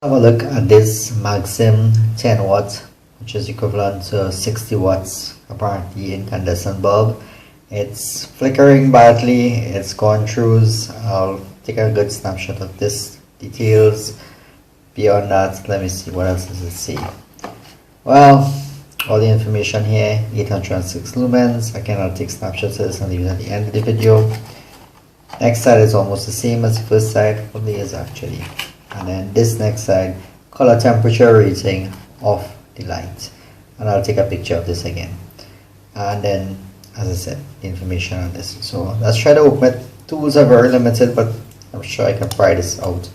Have a look at this Maxim 10 watt, which is equivalent to 60 watts apparently incandescent bulb. It's flickering badly, it's gone through. I'll take a good snapshot of this details. Beyond that, let me see what else does it say. Well, all the information here, 806 lumens. Again, I'll take snapshots of this and leave it at the end of the video. Next side is almost the same as the first side, only is actually. And then this next side, color temperature rating of the light. And I'll take a picture of this again. And then, as I said, the information on this. So let's try to open it. Tools are very limited, but I'm sure I can pry this out,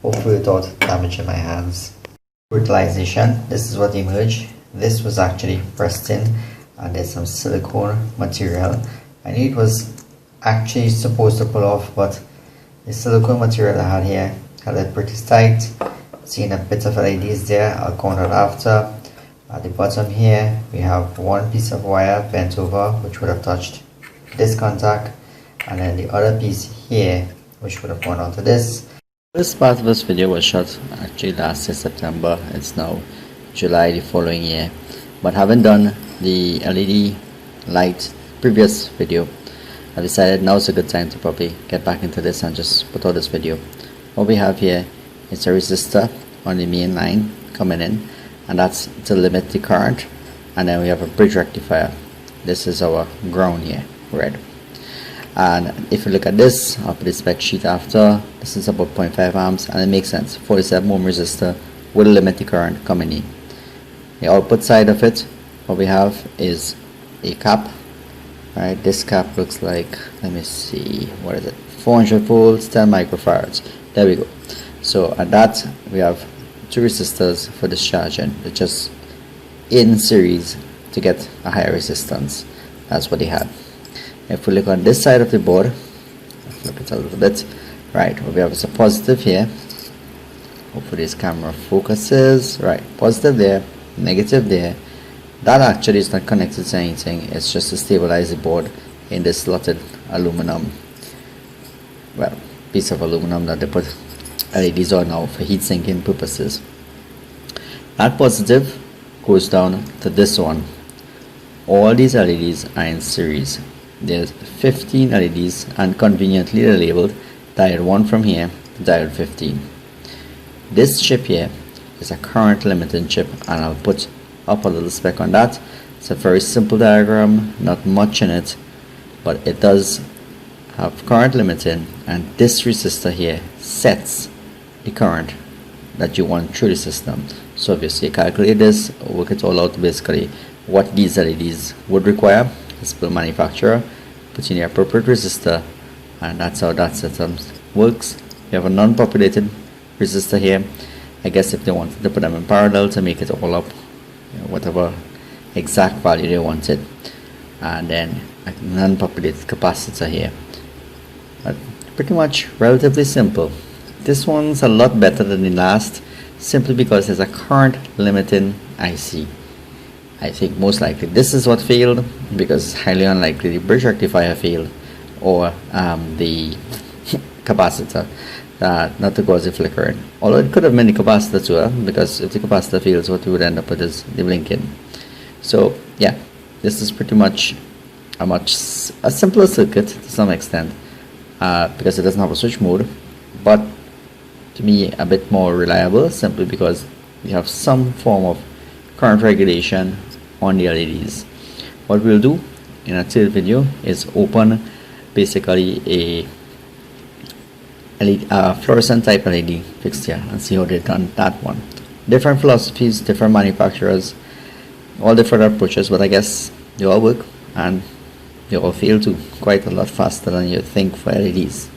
hopefully without damaging my hands. Brutalization, this is what emerged. This was actually pressed in, and there's some silicone material. I knew it was actually supposed to pull off, but the silicone material I had here had it pretty tight. Seeing a bit of LEDs there, I'll count it after. At the bottom here, we have one piece of wire bent over, which would have touched this contact, and then the other piece here, which would have gone onto this. This part of this video was shot actually last year September. It's now July the following year. But having done the LED light previous video, I decided now's a good time to probably get back into this and just put out this video. What we have here is a resistor on the main line coming in, and that's to limit the current. And then we have a bridge rectifier. This is our ground here, red. And if you look at this, I'll put the spec sheet after. This is about 0.5 amps, and it makes sense. 47 ohm resistor will limit the current coming in. The output side of it, what we have is a cap. Right, this cap looks like, let me see, what is it? 400 volts, 10 microfarads. There we go. So at that, we have two resistors for discharging. They're just in series to get a higher resistance. That's what they had. If we look on this side of the board, let's look at it a little bit. Right, what we have is a positive here. Hopefully this camera focuses. Right, positive there, negative there. That actually is not connected to anything. It's just to stabilize the board in this slotted aluminum, well, piece of aluminum that they put LEDs on now for heat sinking purposes. That positive goes down to this one. All these LEDs are in series. There's 15 LEDs, and conveniently they're labeled diode 1 from here to diode 15. This chip here is a current limiting chip, and I'll put up a little spec on that. It's a very simple diagram, not much in it, but it does have current limiting, and this resistor here sets the current that you want through the system. So obviously calculate this, work it all out, basically what these LEDs would require. This per manufacturer, put in the appropriate resistor, and that's how that system works. You have a non-populated resistor here. I guess if they wanted to put them in parallel to make it all up, whatever exact value they wanted, and then a non-populated capacitor here. But pretty much relatively simple. This one's a lot better than the last, simply because there's a current limiting IC. I think most likely this is what failed, because it's highly unlikely the bridge rectifier failed, or the capacitor, not to cause the flickering. Although it could have been the capacitor too, because if the capacitor fails, what you would end up with is the blinking. So yeah, this is pretty much a simpler circuit to some extent, because it doesn't have a switch mode, but to me a bit more reliable, simply because we have some form of current regulation on the LEDs. What we'll do in a third video is open basically a fluorescent type LED fixture and see how they've done that one. Different philosophies, different manufacturers, all different approaches, but I guess they all work, and they all fail too, quite a lot faster than you think for LEDs.